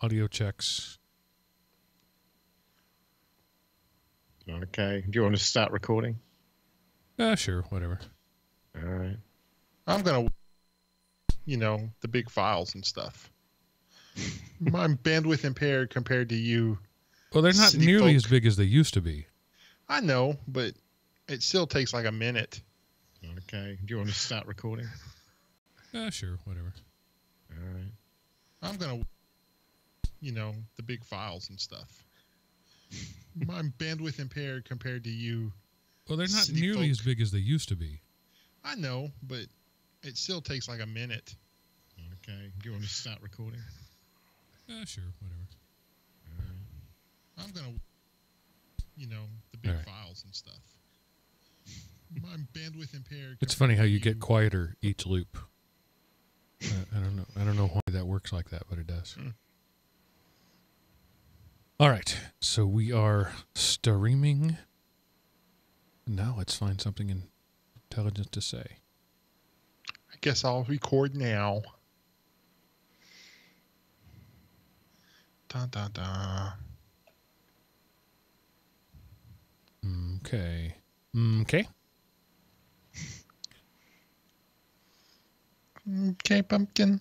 Audio checks. Okay. Do you want to start recording? Sure, whatever. All right. I'm going to, the big files and stuff. I'm bandwidth impaired compared to you. Well, they're not City nearly folk. as big as they used to be. I know, but it still takes like a minute. Okay. Do you want to start recording? Sure, whatever. All right. I'm going to, the big files and stuff. I'm bandwidth impaired compared to you. Well, they're not City nearly folk. as big as they used to be. I know, but it still takes like a minute. Okay. Do you want to start recording? Sure, whatever. All right. I'm going to, the big All right. files and stuff. I'm bandwidth impaired. It's funny how compared you to get quieter each loop. I don't know why that works like that, but it does. All right, so we are streaming. Now let's find something intelligent to say. I guess I'll record now. Dun, dun, dun. Okay. Okay. Okay, pumpkin.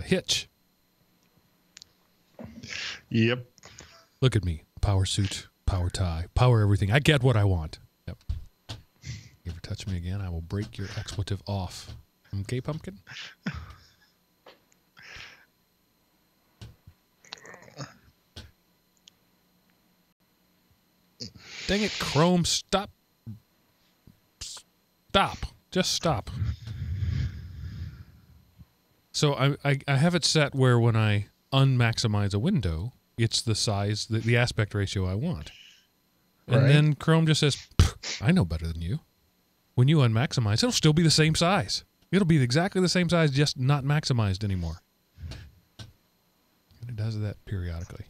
Hitch. Yep. Look at me. Power suit, power tie, power everything. I get what I want. Yep. You ever touch me again, I will break your expletive off. Okay, pumpkin? Dang it, Chrome, stop. Stop. Just stop. So I have it set where when I unmaximize a window, it's the size, the aspect ratio I want. And Right. then Chrome just says, I know better than you. When you unmaximize, it'll still be the same size. It'll be exactly the same size, just not maximized anymore. And it does that periodically.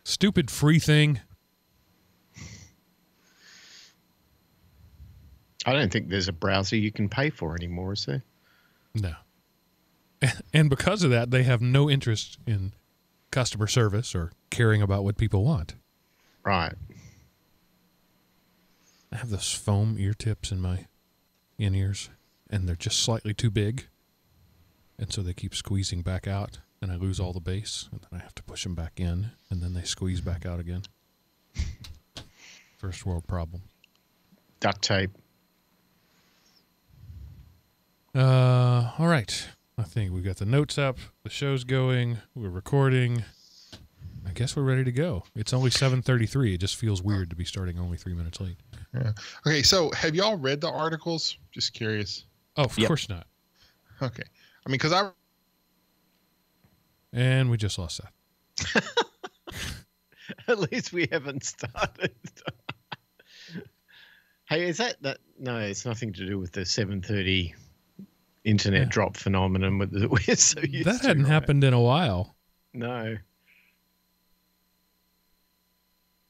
Stupid free thing. I don't think there's a browser you can pay for anymore, is there? No. And because of that, they have no interest in customer service or caring about what people want. Right. I have those foam ear tips in my in-ears, and they're just slightly too big. And so they keep squeezing back out, and I lose all the bass, and then I have to push them back in, and then they squeeze back out again. First world problem. Duct tape. All right. I think we've got the notes up. The show's going. We're recording. I guess we're ready to go. It's only 7:33. It just feels weird to be starting only 3 minutes late. Yeah. Okay, so have y'all read the articles? Just curious. Oh, of course not. Okay. I mean, because I... And we just lost that. At least we haven't started. Hey, is that... No, it's nothing to do with the 7:30 internet drop phenomenon that we're so used to. That hadn't happened in a while. No.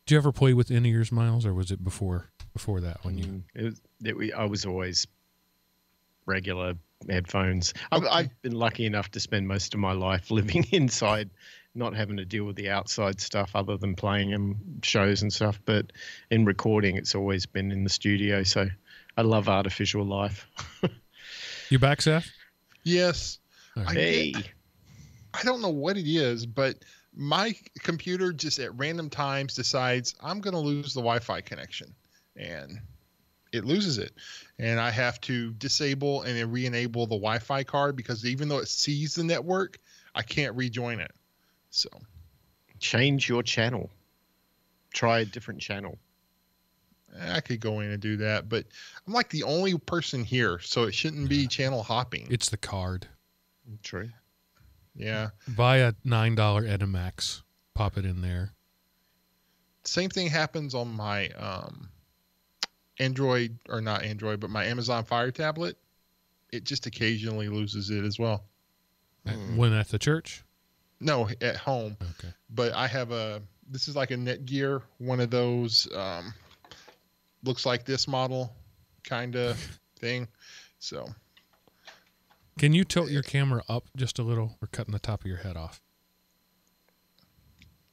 Did you ever play with in-ears, Miles, or was it before that when you... I was always regular headphones. I've been lucky enough to spend most of my life living inside, not having to deal with the outside stuff other than playing shows and stuff. But in recording, it's always been in the studio. So I love artificial life. You back, Seth? Yes. Right. Hey. I don't know what it is, but my computer just at random times decides I'm going to lose the Wi-Fi connection, and it loses it. And I have to disable and then re-enable the Wi-Fi card because even though it sees the network, I can't rejoin it. So Change your channel. Try a different channel. I could go in and do that, but I'm like the only person here, so it shouldn't be channel hopping. It's the card. True. Yeah. Buy a $9 Edimax. Pop it in there. Same thing happens on my Android, or not Android, but my Amazon Fire tablet. It just occasionally loses it as well. When at the church? No, at home. Okay. But I have this is like a Netgear, one of those looks like this model kind of thing. So Can you tilt your camera up just a little? We're cutting the top of your head off.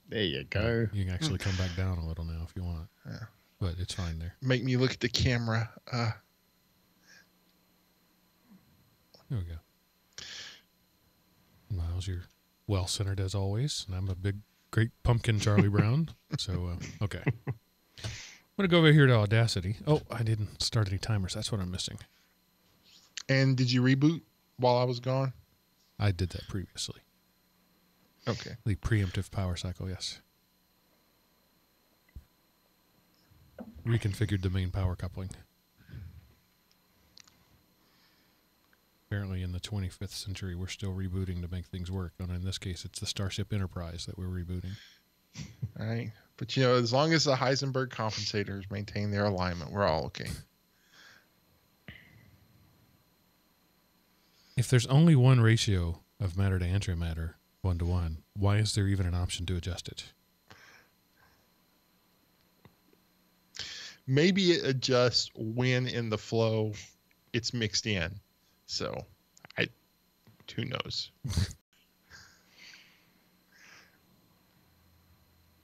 There you go. You can actually come back down a little now if you want. Yeah. But it's fine there. Make me look at the camera. There we go. Miles, you're well-centered as always. And I'm a big, great pumpkin Charlie Brown. So, okay. I'm going to go over here to Audacity. Oh, I didn't start any timers. That's what I'm missing. And did you reboot while I was gone? I did that previously. Okay. The preemptive power cycle, yes. Reconfigured the main power coupling. Apparently in the 25th century, we're still rebooting to make things work. And in this case, it's the Starship Enterprise that we're rebooting. All right. But, as long as the Heisenberg compensators maintain their alignment, we're all okay. If there's only one ratio of matter to antimatter, 1-to-1, why is there even an option to adjust it? Maybe it adjusts when in the flow it's mixed in. So, who knows?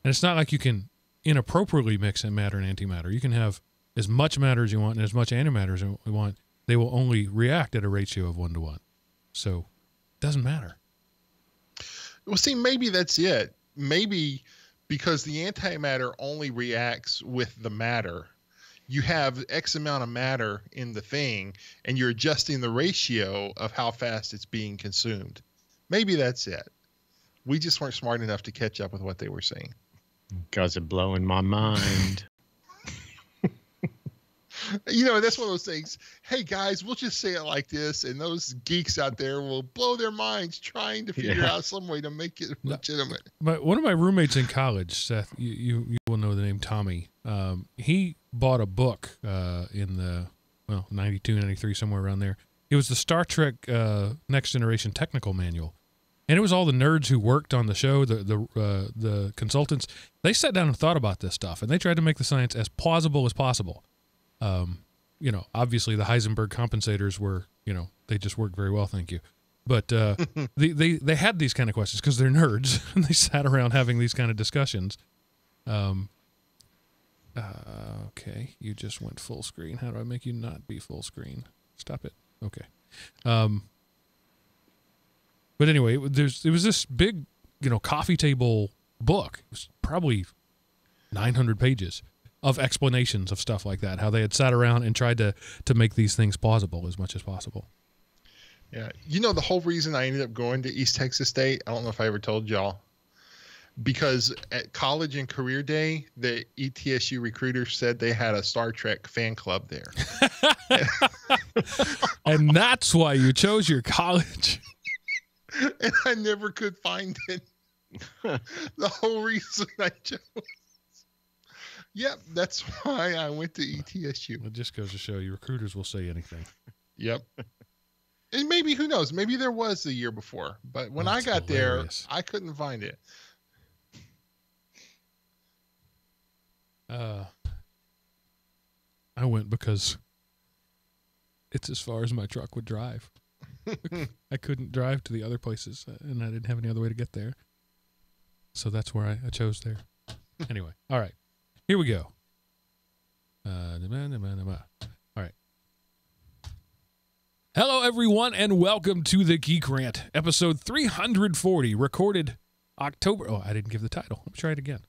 And it's not like you can inappropriately mix in matter and antimatter. You can have as much matter as you want and as much antimatter as you want. They will only react at a ratio of 1-to-1. So, it doesn't matter. Well, see, maybe that's it. Maybe because the antimatter only reacts with the matter. You have X amount of matter in the thing, and you're adjusting the ratio of how fast it's being consumed. Maybe that's it. We just weren't smart enough to catch up with what they were saying. You guys are blowing my mind. That's one of those things. Hey, guys, we'll just say it like this, and those geeks out there will blow their minds trying to figure out some way to make it legitimate. But one of my roommates in college, Seth, you will know the name Tommy. He bought a book in the 92, 93, somewhere around there. It was the Star Trek Next Generation Technical Manual. And it was all the nerds who worked on the show, the consultants. They sat down and thought about this stuff, and they tried to make the science as plausible as possible. Obviously the Heisenberg compensators were, they just worked very well, thank you. But they had these kind of questions because they're nerds, and they sat around having these kind of discussions. Okay, you just went full screen. How do I make you not be full screen? Stop it. Okay. But anyway, it was this big, coffee table book. It was probably 900 pages of explanations of stuff like that, how they had sat around and tried to make these things plausible as much as possible. Yeah. The whole reason I ended up going to East Texas State, I don't know if I ever told y'all, because at college and career day, the ETSU recruiters said they had a Star Trek fan club there. And that's why you chose your college. And I never could find it. The whole reason I chose. Yep, that's why I went to ETSU. It just goes to show you, recruiters will say anything. Yep. And maybe, who knows, maybe there was the year before. But when I got hilarious. there, I couldn't find it. I went because it's as far as my truck would drive. I couldn't drive to the other places, and I didn't have any other way to get there. So that's where I chose there. Anyway, all right. Here we go. All right. Hello, everyone, and welcome to the GeekRant, episode 340, recorded October... Oh, I didn't give the title. Let me try it again.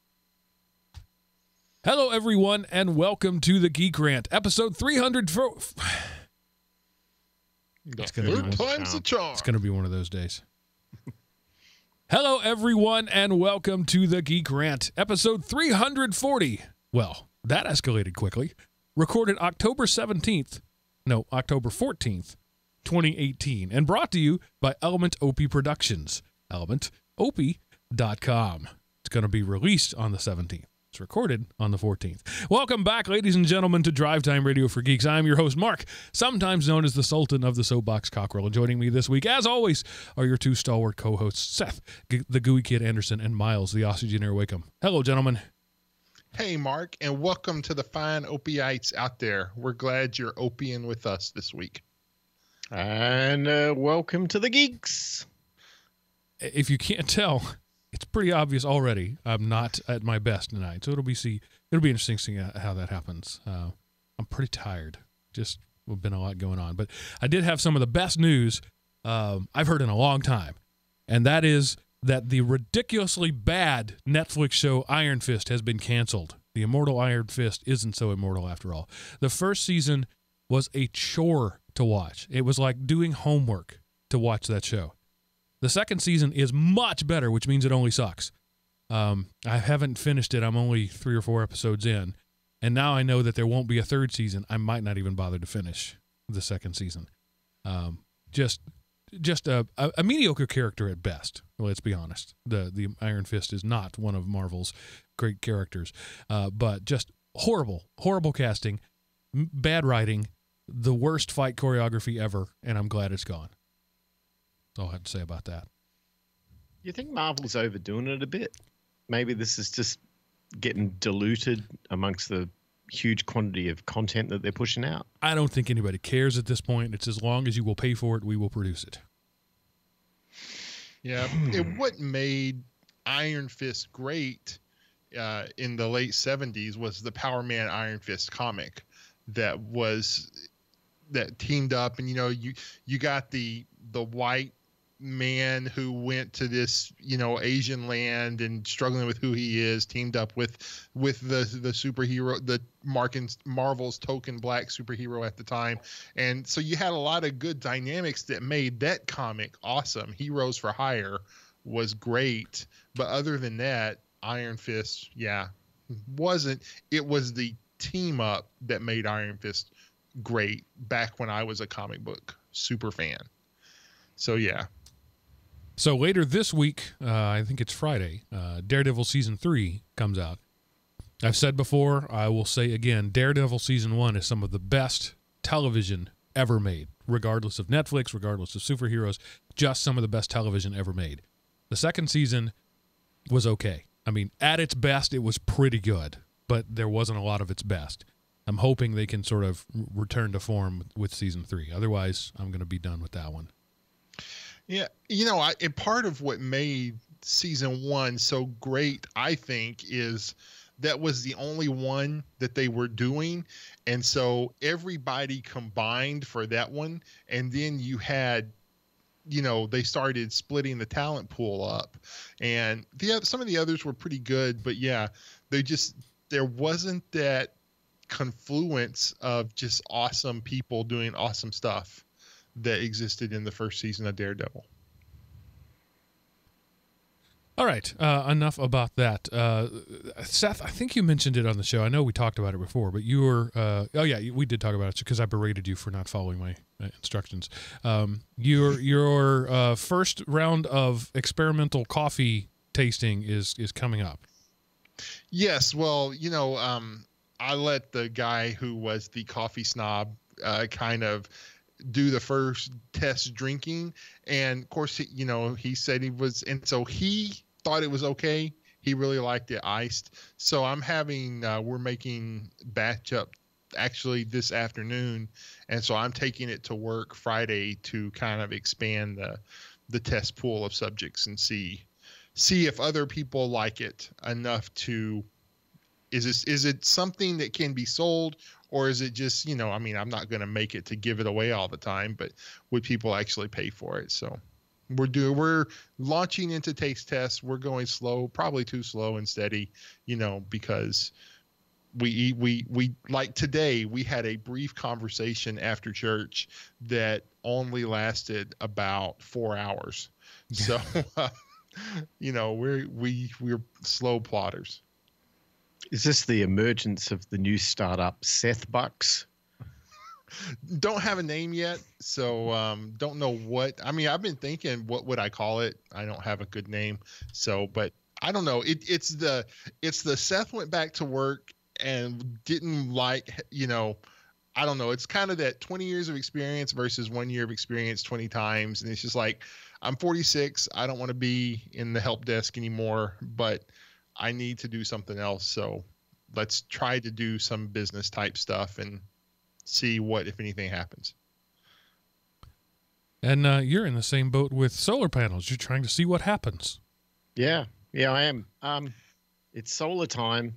Hello, everyone, and welcome to the GeekRant, episode 304... Third time's the charm. It's going to be one of those days. Hello, everyone, and welcome to the GeekRant, episode 340. Well, that escalated quickly. Recorded October 14th, 2018, and brought to you by Element OP Productions, elementop.com. It's going to be released on the 17th. It's recorded on the 14th. Welcome back, ladies and gentlemen, to Drive Time Radio for Geeks. I'm your host, Mark, sometimes known as the Sultan of the Soapbox Cockerel. And joining me this week, as always, are your two stalwart co-hosts, Seth, the Gooey Kid Anderson, and Miles, the Oxygenaire Wakeham. Hello, gentlemen. Hey, Mark, and welcome to the fine opiites out there. We're glad you're opiing with us this week. And welcome to the Geeks. If you can't tell, it's pretty obvious already. I'm not at my best tonight, so it'll be interesting to see how that happens. I'm pretty tired. Just been a lot going on, but I did have some of the best news I've heard in a long time, and that is that the ridiculously bad Netflix show Iron Fist has been canceled. The immortal Iron Fist isn't so immortal after all. The first season was a chore to watch. It was like doing homework to watch that show. The second season is much better, which means it only sucks. I haven't finished it. I'm only 3 or 4 episodes in. And now I know that there won't be a third season. I might not even bother to finish the second season. Just a mediocre character at best. Let's be honest. The Iron Fist is not one of Marvel's great characters. But just horrible casting, bad writing, the worst fight choreography ever, and I'm glad it's gone. That's all I have to say about that. You think Marvel's overdoing it a bit? Maybe this is just getting diluted amongst the huge quantity of content that they're pushing out. I don't think anybody cares at this point. It's as long as you will pay for it, we will produce it. Yeah, what made Iron Fist great in the late 70s was the Power Man Iron Fist comic that teamed up, and you got the white man who went to this Asian land and struggling with who he is, teamed up with the superhero, the Marvel's token black superhero at the time, and so you had a lot of good dynamics that made that comic awesome. Heroes for Hire was great, but other than that, Iron Fist, wasn't. It was the team up that made Iron Fist great back when I was a comic book super fan. So yeah. So later this week, I think it's Friday, Daredevil Season 3 comes out. I've said before, I will say again, Daredevil Season 1 is some of the best television ever made, regardless of Netflix, regardless of superheroes, just some of the best television ever made. The second season was okay. I mean, at its best, it was pretty good, but there wasn't a lot of its best. I'm hoping they can sort of return to form with Season 3. Otherwise, I'm going to be done with that one. Yeah, and part of what made Season 1 so great, I think, is that was the only one that they were doing, and so everybody combined for that one, and then you had, they started splitting the talent pool up, and some of the others were pretty good, but yeah, there wasn't that confluence of just awesome people doing awesome stuff that existed in the first season of Daredevil. All right, enough about that. Seth, I think you mentioned it on the show. I know we talked about it before, but you were we did talk about it because I berated you for not following my instructions. Your first round of experimental coffee tasting is coming up. Yes, well, I let the guy who was the coffee snob kind of do the first test drinking, and of course he said he was, and so he thought it was okay. He really liked it iced, so I'm having we're making batch up actually this afternoon, and so I'm taking it to work Friday to kind of expand the test pool of subjects and see if other people like it enough to is it something that can be sold, or is it just, I'm not going to make it to give it away all the time, but would people actually pay for it? So we're launching into taste tests. We're going slow, probably too slow and steady, because we like today, we had a brief conversation after church that only lasted about 4 hours. So, we're slow plotters. Is this the emergence of the new startup Seth Bucks? Don't have a name yet, so don't know what. I mean, I've been thinking, what would I call it? I don't have a good name, so but I don't know. It's the Seth went back to work and didn't like, I don't know. It's kind of that 20 years of experience versus 1 year of experience 20 times, and it's just like, I'm 46. I don't want to be in the help desk anymore, but I need to do something else. So let's try to do some business type stuff and see what, if anything, happens. And you're in the same boat with solar panels. You're trying to see what happens. Yeah, I am. It's solar time.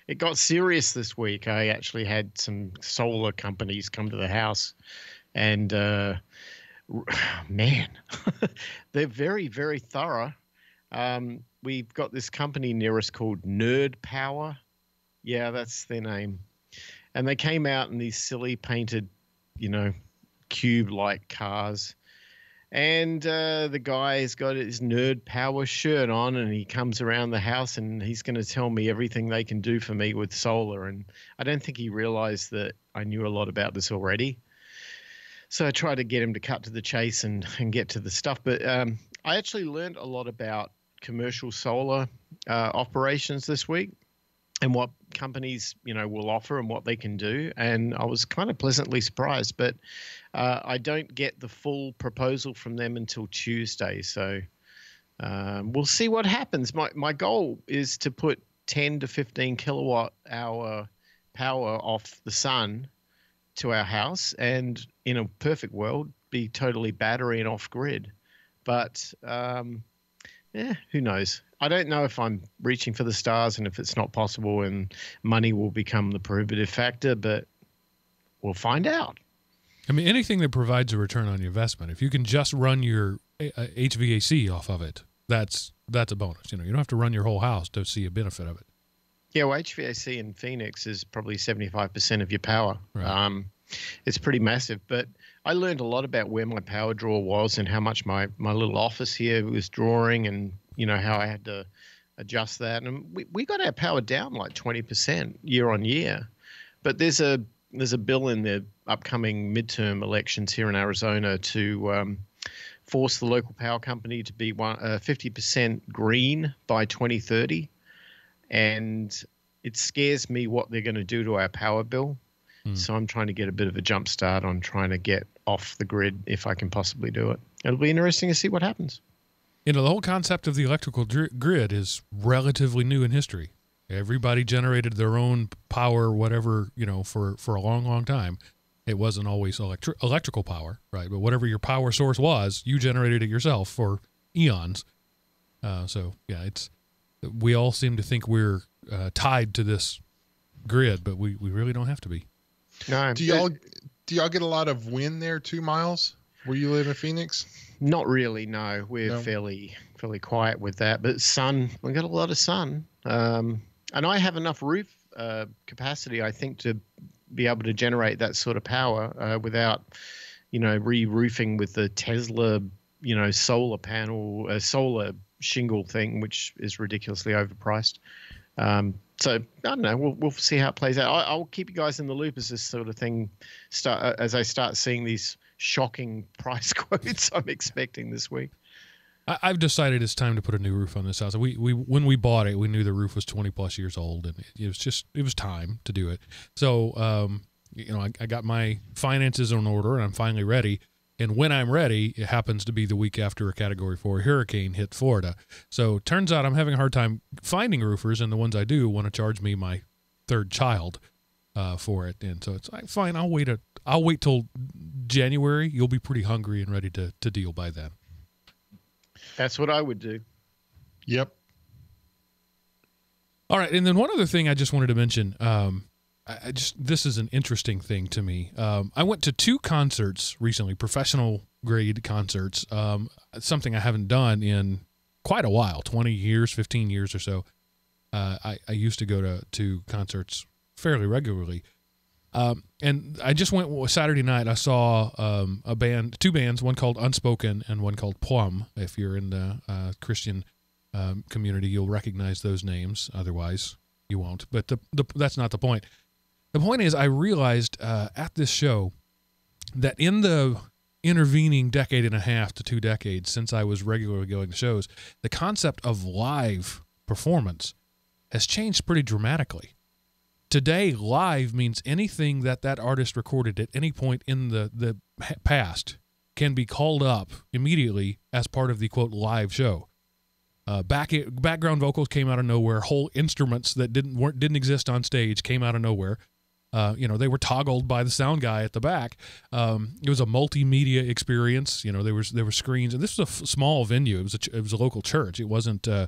It got serious this week. I actually had some solar companies come to the house, and man, they're very, very thorough. We've got this company near us called Nerd Power. Yeah, that's their name. And they came out in these silly painted, cube-like cars. And the guy's got his Nerd Power shirt on, and he comes around the house, and he's going to tell me everything they can do for me with solar. And I don't think he realized that I knew a lot about this already. So I tried to get him to cut to the chase and get to the stuff. But I actually learned a lot about commercial solar operations this week and what companies, will offer and what they can do. And I was kind of pleasantly surprised. But I don't get the full proposal from them until Tuesday. So we'll see what happens. My goal is to put 10 to 15 kilowatt hour power off the sun to our house, and in a perfect world, be totally battery and off grid. But who knows? I don't know if I'm reaching for the stars and if it's not possible and money will become the prohibitive factor, but we'll find out. I mean, anything that provides a return on your investment, if you can just run your HVAC off of it, that's a bonus. You don't have to run your whole house to see a benefit of it. Yeah, well, HVAC in Phoenix is probably 75% of your power. Right. It's pretty massive. But I learned a lot about where my power draw was and how much my little office here was drawing, and how I had to adjust that. And we got our power down like 20% year on year. But there's a bill in the upcoming midterm elections here in Arizona to force the local power company to be 50% green by 2030. And it scares me what they're going to do to our power bill. So I'm trying to get a bit of a jump start on trying to get off the grid if I can possibly do it. It'll be interesting to see what happens. The whole concept of the electrical grid is relatively new in history. Everybody generated their own power, whatever, for a long, long time. It wasn't always electrical power, right? But whatever your power source was, you generated it yourself for eons. We all seem to think we're tied to this grid, but we really don't have to be. No. Do y'all get a lot of wind there, 2 miles where you live in Phoenix? Not really, no. We're fairly quiet with that. But sun, we got a lot of sun. And I have enough roof capacity, I think, to be able to generate that sort of power without, re-roofing with the Tesla, solar panel, solar shingle thing, which is ridiculously overpriced. So I don't know. We'll see how it plays out. I'll keep you guys in the loop as this sort of thing as I start seeing these shocking price quotes I'm expecting this week. I've decided it's time to put a new roof on this house. We when we bought it, we knew the roof was 20 plus years old, and it was time to do it. So I got my finances in order, and I'm finally ready. And when I'm ready, it happens to be the week after a Category 4 hurricane hit Florida. So turns out I'm having a hard time finding roofers, and the ones I do want to charge me my third child for it. And so it's like, fine, I'll wait till January. You'll be pretty hungry and ready to deal by then. That's what I would do. Yep. All right, and then one other thing I just wanted to mention. This is an interesting thing to me. I went to 2 concerts recently, professional grade concerts, something I haven't done in quite a while, 20 years, 15 years or so. I used to go to concerts fairly regularly. And I just went Saturday night. I saw a band, 2 bands, one called Unspoken and one called Plum. If you're in the Christian community, you'll recognize those names. Otherwise, you won't. But that's not the point. The point is, I realized at this show that in the intervening decade and a half to 2 decades since I was regularly going to shows, the concept of live performance has changed pretty dramatically. Today, live means anything that artist recorded at any point in the past can be called up immediately as part of the, quote, live show. Background vocals came out of nowhere. Whole instruments that didn't exist on stage came out of nowhere. They were toggled by the sound guy at the back. It was a multimedia experience. There were screens, and this was a small venue. It was a local church. It wasn't a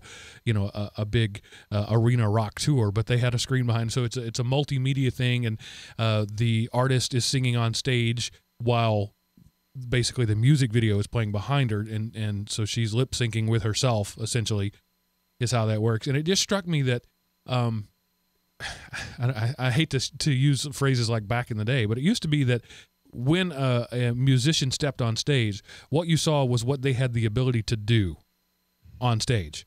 big arena rock tour, but they had a screen behind. So it's a multimedia thing, and the artist is singing on stage while basically the music video is playing behind her, and so she's lip syncing with herself. Essentially, is how that works. And it just struck me that. I hate to use phrases like back in the day, but it used to be that when a musician stepped on stage, what you saw was what they had the ability to do on stage.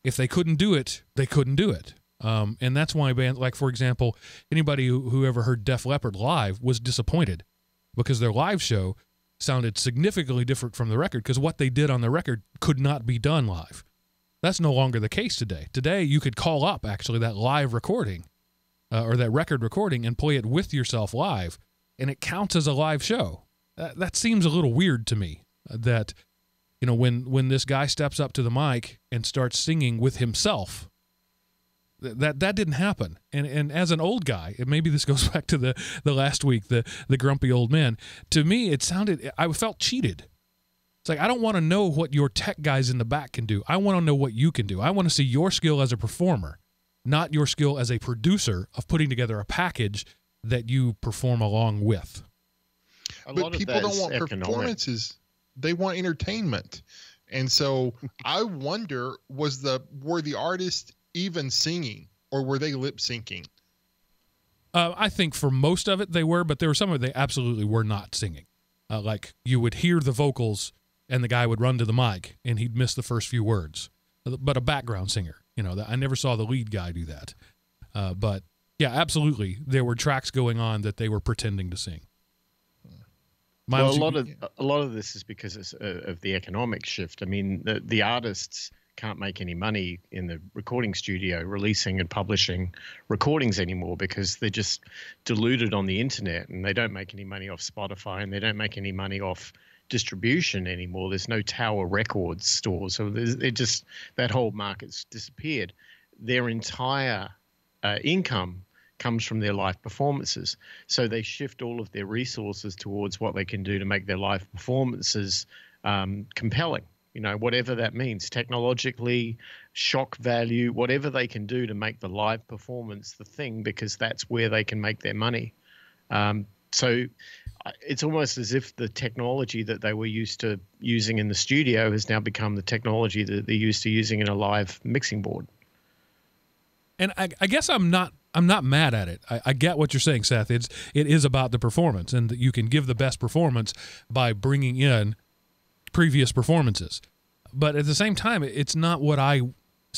If they couldn't do it, they couldn't do it. And that's why bands, like, for example, anybody who ever heard Def Leppard live was disappointed because their live show sounded significantly different from the record because what they did on the record could not be done live. That's no longer the case today. Today, you could call up, actually, that live recording or that record recording and play it with yourself live, and it counts as a live show. That seems a little weird to me, that when this guy steps up to the mic and starts singing with himself, that didn't happen. And as an old guy, and maybe this goes back to the last week, the grumpy old man, to me, I felt cheated. It's like, I don't want to know what your tech guys in the back can do. I want to know what you can do. I want to see your skill as a performer, not your skill as a producer of putting together a package that you perform along with. But people don't want performances. They want entertainment. And so I wonder, were the artists even singing, or were they lip syncing? I think for most of it they were, but there were some of it they absolutely were not singing. Like, you would hear the vocals and the guy would run to the mic and he'd miss the first few words. But a background singer, I never saw the lead guy do that. But yeah, absolutely, there were tracks going on that they were pretending to sing. Miles, well, a lot of this is because of the economic shift. I mean, the artists can't make any money in the recording studio releasing and publishing recordings anymore because they're just diluted on the internet, and they don't make any money off Spotify, and they don't make any money off distribution anymore. There's no Tower Records stores, so that whole market's disappeared. Their entire income comes from their live performances, so they shift all of their resources towards what they can do to make their live performances compelling. Whatever that means, technologically, shock value, whatever they can do to make the live performance the thing, because that's where they can make their money. So it's almost as if the technology that they were used to using in the studio has now become the technology that they're used to using in a live mixing board. And I guess I'm not mad at it. I get what you're saying, Seth. It is about the performance, and that you can give the best performance by bringing in previous performances. But at the same time, it's not what I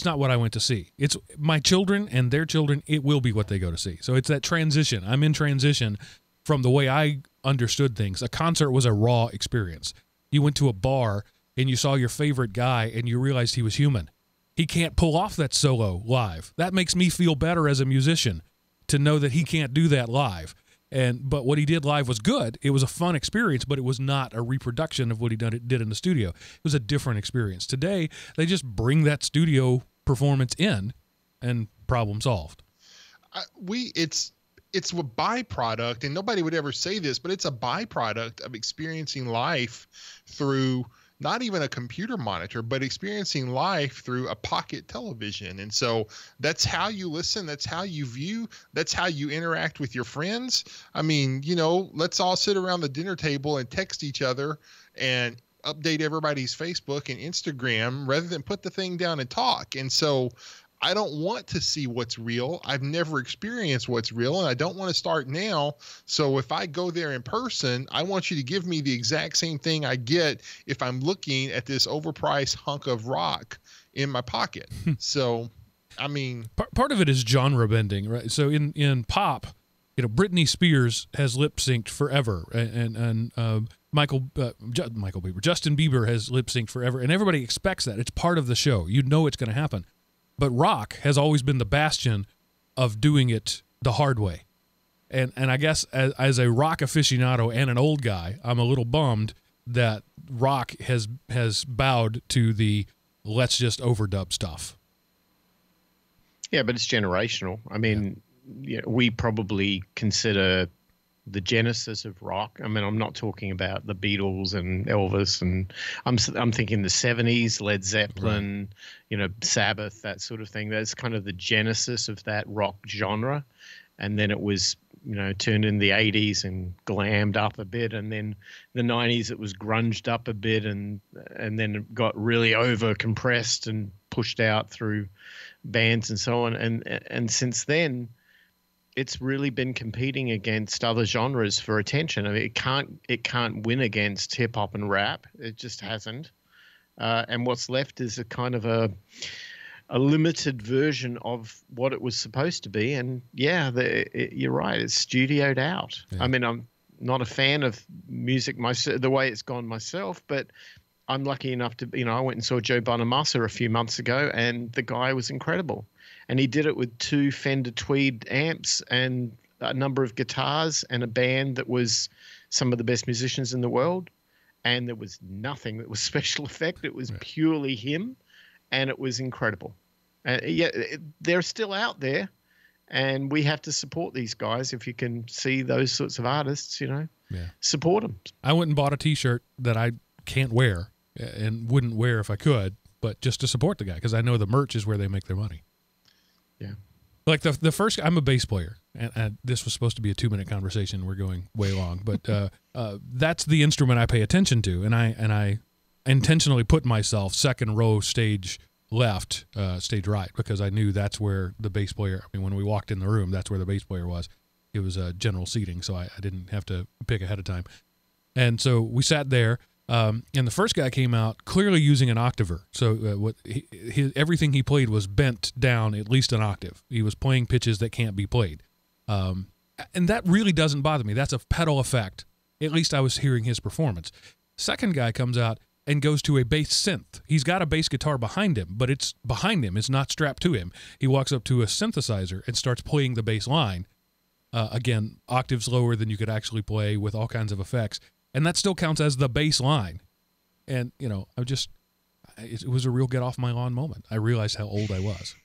went to see. It's my children and their children. It will be what they go to see. So it's that transition. I'm in transition from the way I understood things. A concert was a raw experience. You went to a bar and you saw your favorite guy and you realized he was human. He can't pull off that solo live. That makes me feel better as a musician to know that he can't do that live. But what he did live was good. It was a fun experience, but it was not a reproduction of what he did in the studio. It was a different experience. Today, they just bring that studio performance in, and problem solved. It's a byproduct, and nobody would ever say this, but it's a byproduct of experiencing life through not even a computer monitor, but experiencing life through a pocket television. And so that's how you listen. That's how you view. That's how you interact with your friends. I mean, let's all sit around the dinner table and text each other and update everybody's Facebook and Instagram rather than put the thing down and talk. And so I don't want to see what's real. I've never experienced what's real, and I don't want to start now. So if I go there in person, I want you to give me the exact same thing I get if I'm looking at this overpriced hunk of rock in my pocket. So, I mean, part of it is genre bending, right? So in pop, Britney Spears has lip synced forever, and Justin Bieber has lip synced forever, and everybody expects that. It's part of the show. It's going to happen. But rock has always been the bastion of doing it the hard way. And I guess as a rock aficionado and an old guy, I'm a little bummed that rock has bowed to the let's just overdub stuff. Yeah, but it's generational. I mean, we probably consider the genesis of rock. I mean, I'm not talking about the Beatles and Elvis, and I'm thinking the 70s, Led Zeppelin, Sabbath, that sort of thing. That's kind of the genesis of that rock genre. And then it was, turned in the 80s and glammed up a bit, and then the 90s it was grunged up a bit, and then it got really over compressed and pushed out through bands and so on. And since then, it's really been competing against other genres for attention. I mean, it can't win against hip hop and rap. It just hasn't. And what's left is a kind of a limited version of what it was supposed to be. And yeah, you're right. It's studioed out. Yeah. I mean, I'm not a fan of music the way it's gone myself, but I'm lucky enough to, I went and saw Joe Bonamassa a few months ago, and the guy was incredible. And he did it with 2 Fender Tweed amps and a number of guitars and a band that was some of the best musicians in the world. And there was nothing that was special effect. It was purely him, and it was incredible. They're still out there, and we have to support these guys. If you can see those sorts of artists, support them. I went and bought a T-shirt that I can't wear and wouldn't wear if I could, but just to support the guy, because I know the merch is where they make their money. Yeah. Like the first, I'm a bass player, and this was supposed to be a 2-minute conversation. We're going way long, but that's the instrument I pay attention to, and I intentionally put myself second row, stage left, stage right, because I knew that's where the bass player. I mean, when we walked in the room, that's where the bass player was. It was general seating, so I didn't have to pick ahead of time, and so we sat there. And the first guy came out clearly using an octaver. So everything he played was bent down at least an octave. He was playing pitches that can't be played. And that really doesn't bother me. That's a pedal effect. At least I was hearing his performance. Second guy comes out and goes to a bass synth. He's got a bass guitar behind him, but it's behind him. It's not strapped to him. He walks up to a synthesizer and starts playing the bass line. Again, octaves lower than you could actually play with all kinds of effects. And that still counts as the bass line. And, it was a real get off my lawn moment. I realized how old I was.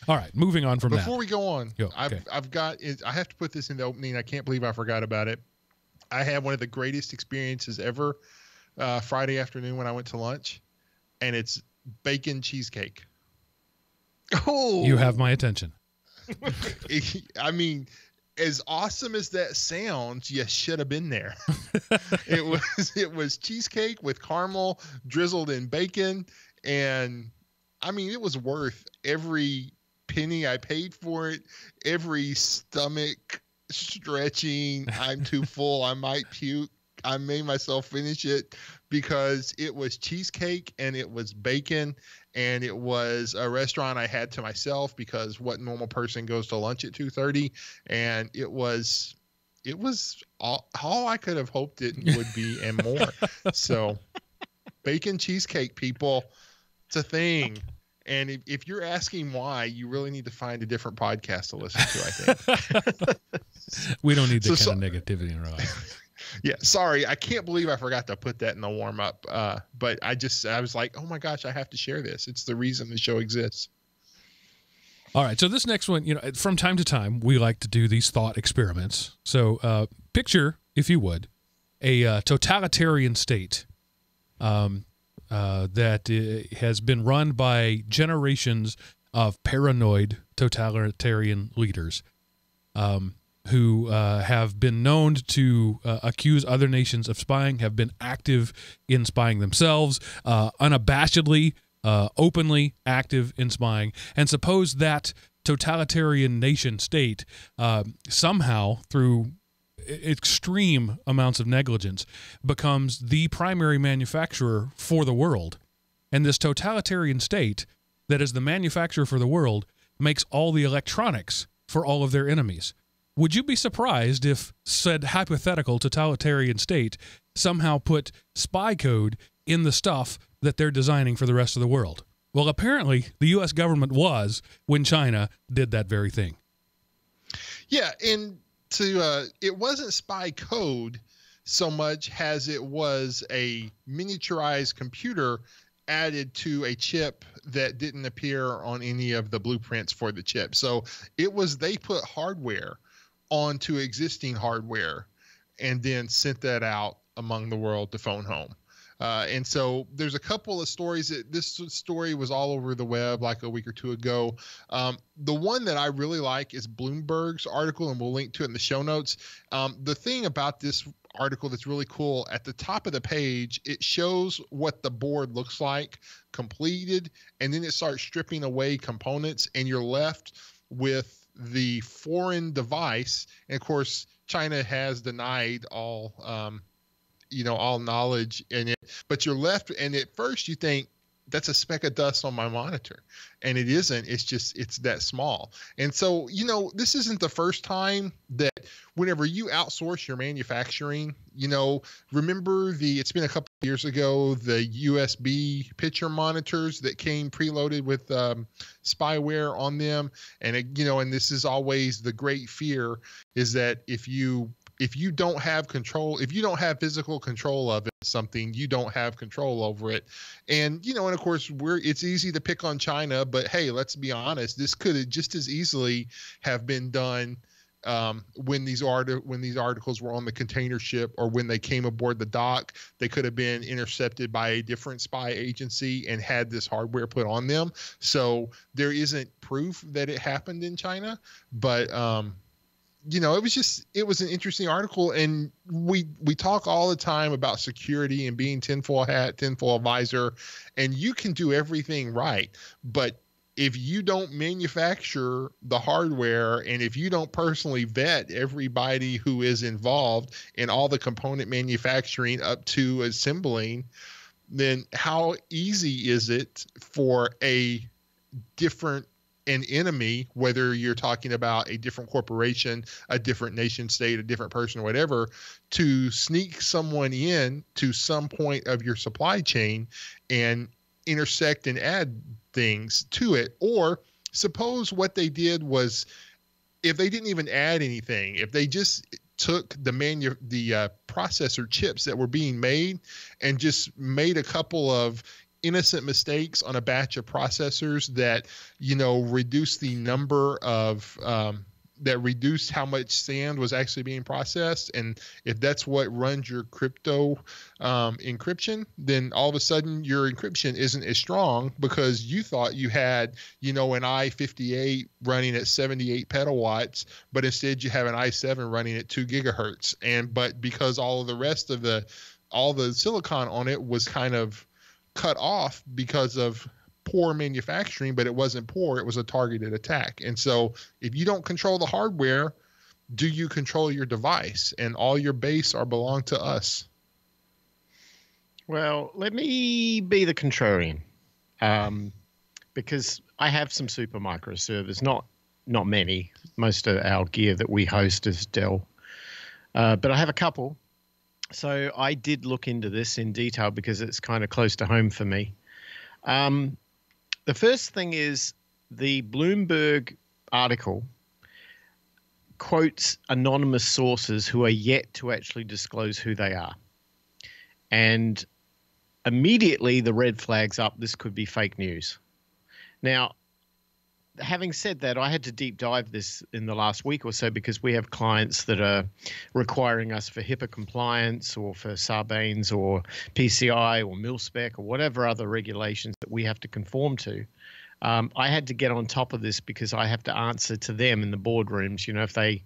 All right, moving on from that. Before we go on, okay. I have to put this in the opening. I can't believe I forgot about it. I had one of the greatest experiences ever Friday afternoon when I went to lunch, and it's bacon cheesecake. Oh, you have my attention. I mean, as awesome as that sounds, you should have been there. It was cheesecake with caramel drizzled in bacon, and I mean, it was worth every penny I paid for it. Every stomach stretching, I'm too full, I might puke. I made myself finish it because it was cheesecake and it was bacon, and it was a restaurant I had to myself because what normal person goes to lunch at 2:30, and it was all I could have hoped it would be and more. So bacon cheesecake, people, it's a thing. And if you're asking why, you really need to find a different podcast to listen to, I think. We don't need that kind of negativity in our life. Yeah, sorry. I can't believe I forgot to put that in the warm-up. But I was like, oh, my gosh, I have to share this. It's the reason the show exists. All right. So this next one, from time to time, we like to do these thought experiments. So picture, if you would, a totalitarian state that has been run by generations of paranoid totalitarian leaders who have been known to accuse other nations of spying, have been active in spying themselves, unabashedly, openly active in spying. And suppose that totalitarian nation state somehow, through extreme amounts of negligence, becomes the primary manufacturer for the world. And this totalitarian state that is the manufacturer for the world makes all the electronics for all of their enemies. Would you be surprised if said hypothetical totalitarian state somehow put spy code in the stuff that they're designing for the rest of the world? Well, apparently the U.S. government was when China did that very thing. Yeah, and it wasn't spy code so much as it was a miniaturized computer added to a chip that didn't appear on any of the blueprints for the chip. So they put hardware onto existing hardware and then sent that out among the world to phone home. And so there's a couple of stories this story was all over the web like a week or two ago. The one that I really like is Bloomberg's article, and we'll link to it in the show notes. The thing about this article that's really cool, at the top of the page, it shows what the board looks like completed, and then it starts stripping away components, and you're left with the foreign device. And of course, China has denied all knowledge in it, but you're left, and at first you think that's a speck of dust on my monitor, and it isn't. It's that small. And so, this isn't the first time that whenever you outsource your manufacturing, remember it's been a couple of years ago, the USB picture monitors that came preloaded with spyware on them. And, and this is always the great fear, is that if you don't have control, if you don't have physical control of it, something, you don't have control over it. And, and of course it's easy to pick on China, but hey, let's be honest, this could have just as easily have been done when these articles were on the container ship, or when they came aboard the dock. They could have been intercepted by a different spy agency and had this hardware put on them. So there isn't proof that it happened in China, but it was an interesting article. And we talk all the time about security and being tinfoil hat, tinfoil visor, and you can do everything right. But if you don't manufacture the hardware, and if you don't personally vet everybody who is involved in all the component manufacturing up to assembling, then how easy is it for an enemy, whether you're talking about a different corporation, a different nation state, a different person, or whatever, to sneak someone in to some point of your supply chain and intersect and add things to it? Or suppose what they did was, if they didn't even add anything, if they just took the processor chips that were being made and just made a couple of innocent mistakes on a batch of processors that, reduced the number of, that reduced how much sand was actually being processed. And if that's what runs your crypto encryption, then all of a sudden your encryption isn't as strong, because you thought you had, an i58 running at 78 petawatts, but instead you have an i7 running at 2 gigahertz. But because all of the rest of all the silicon on it was kind of cut off because of poor manufacturing, but it wasn't poor, it was a targeted attack. And so if you don't control the hardware, do you control your device? And all your base belong to us. Well, let me be the contrarian, because I have some super microservers, not many. Most of our gear that we host is Dell, but I have a couple. So I did look into this in detail because it's kind of close to home for me. The first thing is, the Bloomberg article quotes anonymous sources who are yet to actually disclose who they are. And immediately the red flag's up. This could be fake news. Now, having said that, I had to deep dive this in the last week or so, because we have clients that are requiring us for HIPAA compliance, or for Sarbanes or PCI or MilSpec or whatever other regulations that we have to conform to. I had to get on top of this because I have to answer to them in the boardrooms. If they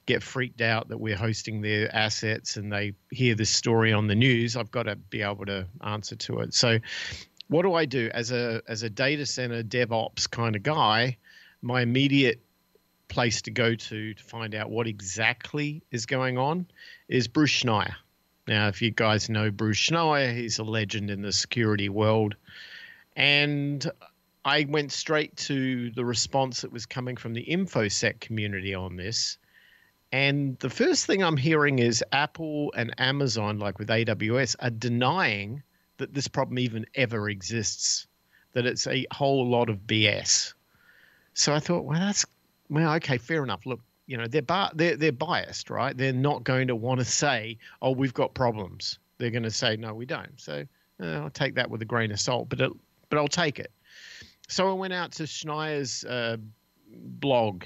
get freaked out that we're hosting their assets and they hear this story on the news, I've got to be able to answer to it. So what do I do as a data center DevOps kind of guy? My immediate place to go to find out what exactly is going on is Bruce Schneier. Now, if you guys know Bruce Schneier, he's a legend in the security world. And I went straight to the response that was coming from the InfoSec community on this. And the first thing I'm hearing is Apple and Amazon, like with AWS, are denying that this problem even ever exists, that it's a whole lot of BS. So I thought, well, okay, fair enough. Look, they're biased, right? They're not going to want to say, oh, we've got problems. They're going to say, no, we don't. So I'll take that with a grain of salt, but I'll take it. So I went out to Schneier's blog.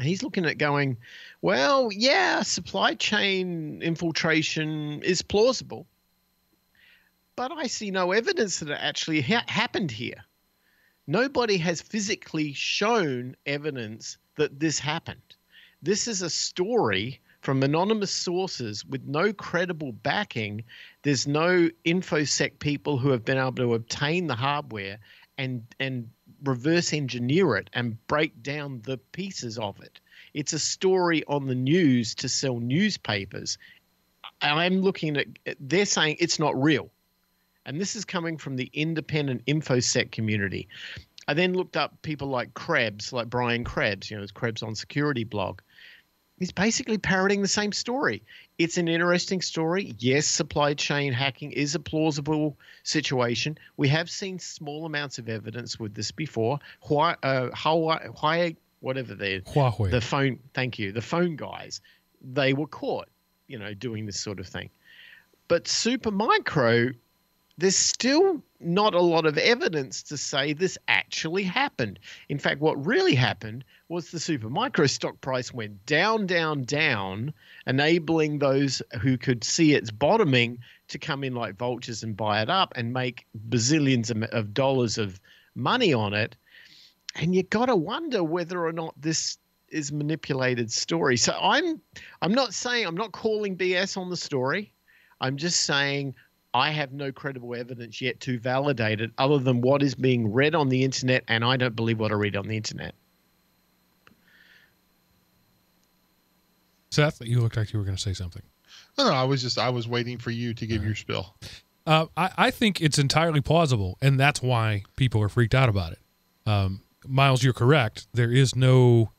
He's looking at going, well, yeah, supply chain infiltration is plausible, but I see no evidence that it actually happened here. Nobody has physically shown evidence that this happened. This is a story from anonymous sources with no credible backing. There's no InfoSec people who have been able to obtain the hardware and reverse engineer it and break down the pieces of it. It's a story on the news to sell newspapers. I'm looking at, they're saying it's not real. And this is coming from the independent InfoSec community. I then looked up people like Krebs, like Brian Krebs, there's Krebs on Security blog. He's basically parroting the same story. It's an interesting story. Yes, supply chain hacking is a plausible situation. We have seen small amounts of evidence with this before. Huawei, whatever the phone, thank you, the phone guys, they were caught, doing this sort of thing. But Supermicro, there's still not a lot of evidence to say this actually happened. In fact, what really happened was the Supermicro stock price went down, down, down, enabling those who could see its bottoming to come in like vultures and buy it up and make bazillions of dollars of money on it. And you got to wonder whether or not this is manipulated story. So I'm not calling BS on the story. I'm just saying I have no credible evidence yet to validate it other than what is being read on the internet, and I don't believe what I read on the internet. Seth, you looked like you were going to say something. No, I was waiting for you to give your spill. I think it's entirely plausible, and that's why people are freaked out about it. Miles, you're correct. There is no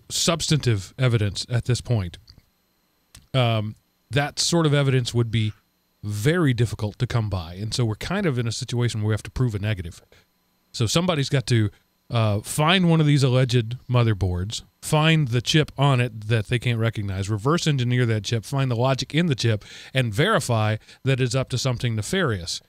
substantive evidence at this point. That sort of evidence would be very difficult to come by. And so we're kind of in a situation where we have to prove a negative. So somebody's got to find one of these alleged motherboards, find the chip on it that they can't recognize, reverse engineer that chip, find the logic in the chip, and verify that it's up to something nefarious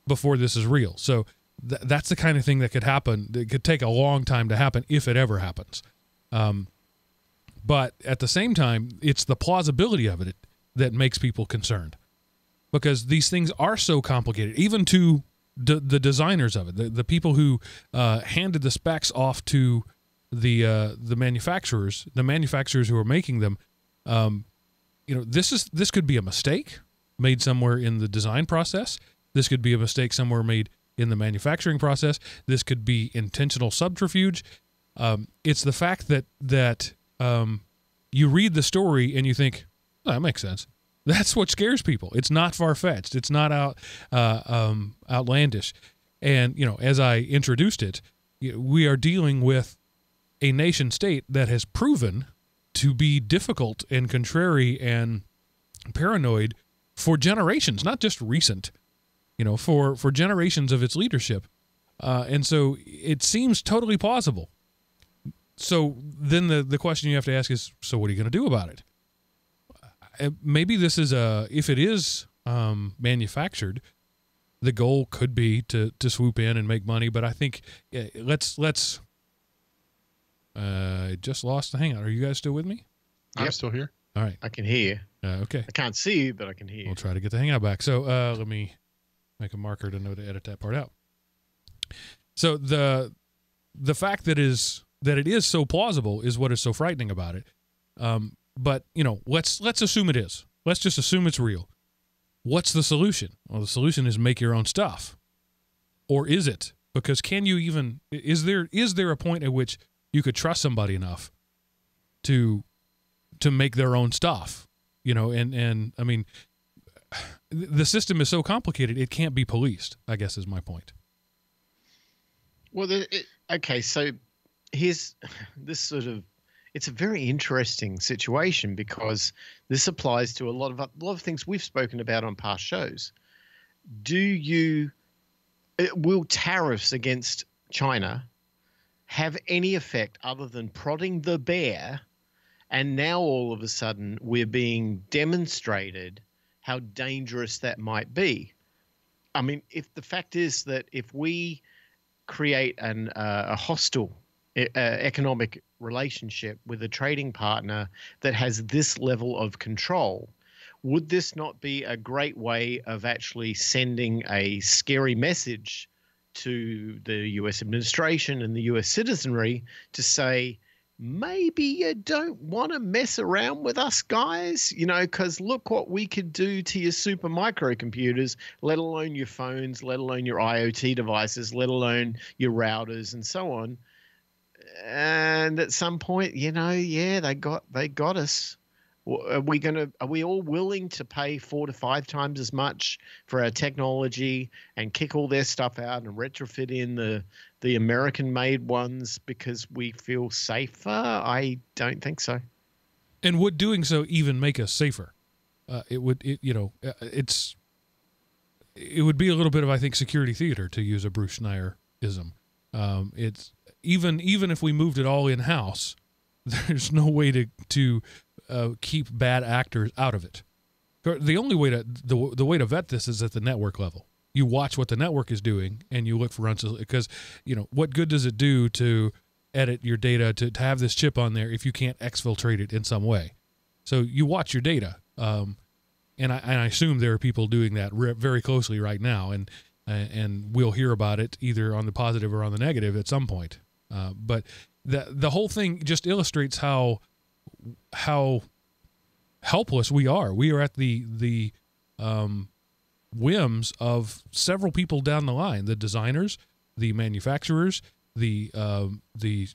before this is real. So that's the kind of thing that could happen. It could take a long time to happen if it ever happens. But at the same time, it's the plausibility of it that makes people concerned, because these things are so complicated, even to the designers of it, the people who handed the specs off to the manufacturers who are making them. This could be a mistake made somewhere in the design process. This could be a mistake somewhere made in the manufacturing process. This could be intentional subterfuge. It's the fact that you read the story and you think, oh, that makes sense. That's what scares people. It's not far-fetched. It's not outlandish. And, as I introduced it, we are dealing with a nation state that has proven to be difficult and contrary and paranoid for generations, not just recent, for generations of its leadership. And so it seems totally plausible. So then the question you have to ask is, so what are you going to do about it? Maybe this is if it is manufactured, the goal could be to swoop in and make money. But I think let's just lost the hangout. Are you guys still with me? Yep. I'm still here. All right. I can hear you. Okay. I can't see you, but I can hear you. We'll try to get the hangout back. So let me make a marker to know to edit that part out. So the fact that it is so plausible is what is so frightening about it. But let's assume it is. Let's just assume it's real. What's the solution? Well, the solution is make your own stuff. Or is it? Because can you even is there a point at which you could trust somebody enough to make their own stuff? And I mean, the system is so complicated it can't be policed, I guess is my point. Well, okay, so here's this sort of, it's a very interesting situation because this applies to a lot of things we've spoken about on past shows. Will tariffs against China have any effect other than prodding the bear? And now all of a sudden we're being demonstrated how dangerous that might be. I mean, if the fact is that if we create a hostile economic relationship with a trading partner that has this level of control, would this not be a great way of actually sending a scary message to the US administration and the US citizenry to say, maybe you don't want to mess around with us guys, because look what we could do to your super microcomputers, let alone your phones, let alone your IoT devices, let alone your routers and so on. And at some point, they got us. Are we all willing to pay 4 to 5 times as much for our technology and kick all their stuff out and retrofit in the American-made ones because we feel safer? I don't think so. And would doing so even make us safer? It would be a little bit of, I think, security theater, to use a Bruce Schneier-ism. It's even if we moved it all in-house, there's no way to keep bad actors out of it. The only way the way to vet this is at the network level. You watch what the network is doing, and you look for because what good does it do to edit your data to have this chip on there if you can't exfiltrate it in some way? So you watch your data, and I assume there are people doing that very closely right now, and we'll hear about it either on the positive or on the negative at some point. But the whole thing just illustrates how helpless we are. We are at the whims of several people down the line: the designers, the manufacturers, the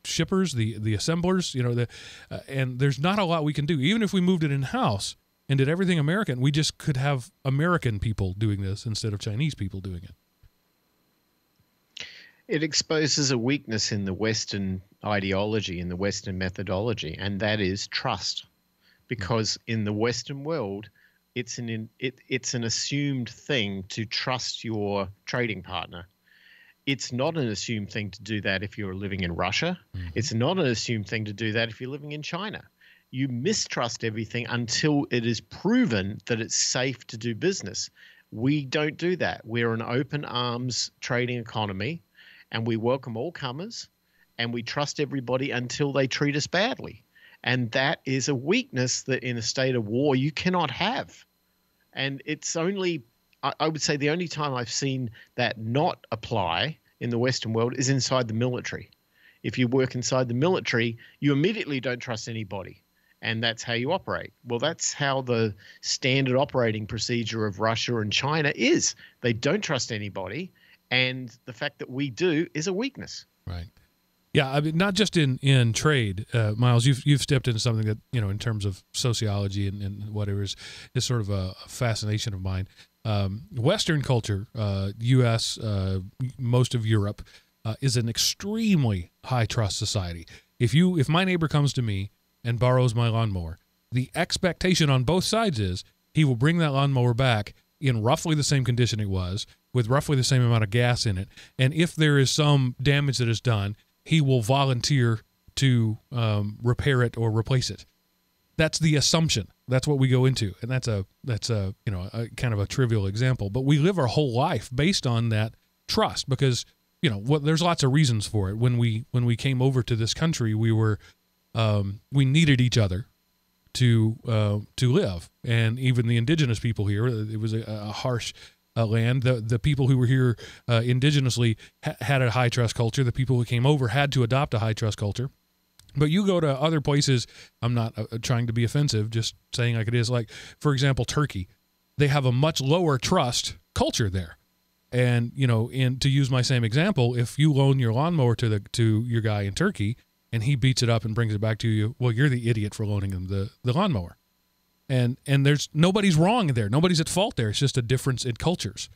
shippers, the assemblers. And there's not a lot we can do. Even if we moved it in house and did everything American, we just could have American people doing this instead of Chinese people doing it. It exposes a weakness in the Western ideology, in the Western methodology, and that is trust. Because in the Western world, it's an assumed thing to trust your trading partner. It's not an assumed thing to do that if you're living in Russia. Mm-hmm. It's not an assumed thing to do that if you're living in China. You mistrust everything until it is proven that it's safe to do business. We don't do that. We're an open arms trading economy, and we welcome all comers, and we trust everybody until they treat us badly. And that is a weakness that in a state of war you cannot have. And it's only, I would say the only time I've seen that not apply in the Western world is inside the military. If you work inside the military, you immediately don't trust anybody. And that's how you operate. Well, that's how the standard operating procedure of Russia and China is. They don't trust anybody. And the fact that we do is a weakness. Right. Yeah, I mean, not just in trade, Miles. You've stepped into something that in terms of sociology and whatever is sort of a fascination of mine. Western culture, U.S., most of Europe, is an extremely high trust society. If my neighbor comes to me and borrows my lawnmower, the expectation on both sides is he will bring that lawnmower back in roughly the same condition it was, with roughly the same amount of gas in it. And if there is some damage that is done, he will volunteer to repair it or replace it. That's the assumption. That's what we go into, and that's a kind of a trivial example. But we live our whole life based on that trust because there's lots of reasons for it. When we came over to this country, we needed each other to live, and even the indigenous people here. It was a harsh land. The people who were here indigenously had a high trust culture. The people who came over had to adopt a high trust culture. But you go to other places, I'm not trying to be offensive, just saying like it is. Like, for example, Turkey. They have a much lower trust culture there. And, to use my same example, if you loan your lawnmower to your guy in Turkey and he beats it up and brings it back to you, well, you're the idiot for loaning him the lawnmower. And there's nobody's wrong there. Nobody's at fault there. It's just a difference in cultures.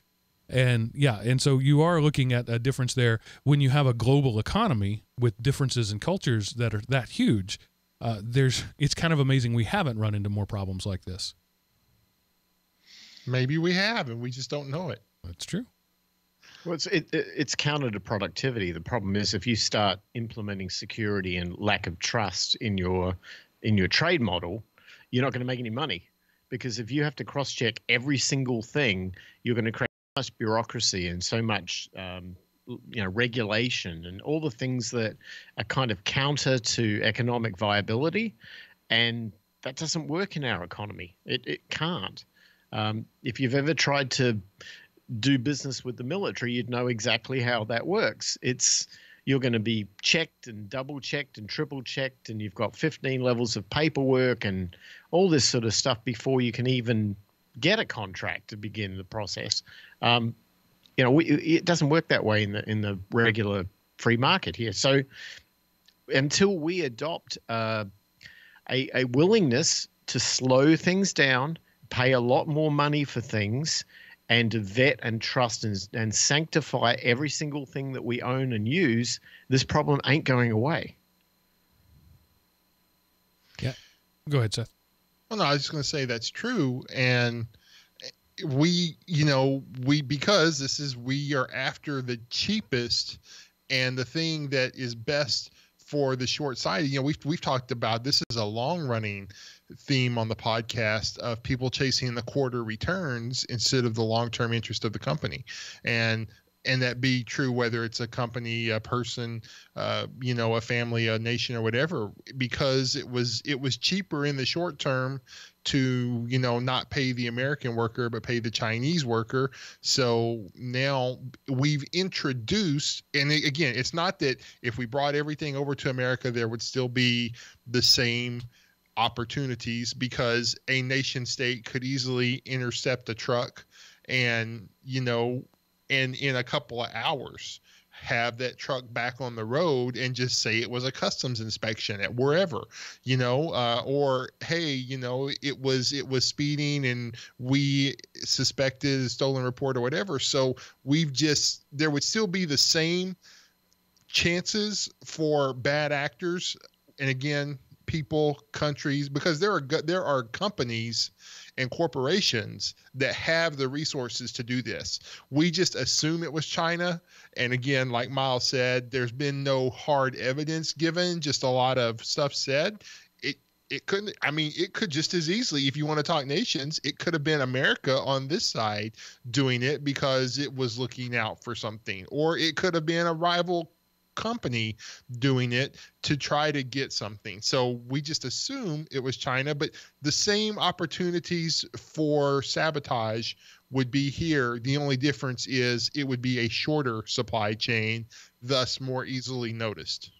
And so you are looking at a difference there when you have a global economy with differences in cultures that are that huge. It's kind of amazing we haven't run into more problems like this. Maybe we have, and we just don't know it. That's true. Well, it's counter to productivity. The problem is if you start implementing security and lack of trust in your trade model, you're not going to make any money because if you have to cross-check every single thing, you're going to create so much bureaucracy and so much regulation and all the things that are kind of counter to economic viability, and that doesn't work in our economy. It can't. If you've ever tried to do business with the military, you'd know exactly how that works. You're going to be checked and double checked and triple checked, and you've got 15 levels of paperwork and all this sort of stuff before you can even get a contract to begin the process. It doesn't work that way in the regular free market here. So until we adopt a willingness to slow things down, pay a lot more money for things, and to vet and trust and sanctify every single thing that we own and use, this problem ain't going away. Yeah. Go ahead, Seth. Well, no, I was just going to say that's true. And we are after the cheapest and the thing that is best for the short-sighted. We've talked about, this is a long-running theme on the podcast of people chasing the quarter returns instead of the long-term interest of the company. And that be true whether it's a company, a person, a family, a nation, or whatever, because it was cheaper in the short term to, not pay the American worker, but pay the Chinese worker. So now we've introduced, and again, it's not that if we brought everything over to America, there would still be the same opportunities, because a nation state could easily intercept a truck and in a couple of hours have that truck back on the road and just say it was a customs inspection at wherever, or hey, it was speeding and we suspected a stolen report or whatever. So there would still be the same chances for bad actors. And again, people, countries, because there are companies and corporations that have the resources to do this. We just assume it was China. And again, like Miles said, there's been no hard evidence given, just a lot of stuff said. It could just as easily, if you want to talk nations, it could have been America on this side doing it because it was looking out for something, or it could have been a rival company doing it to try to get something. So we just assume it was China, but the same opportunities for sabotage would be here. The only difference is it would be a shorter supply chain, thus more easily noticed.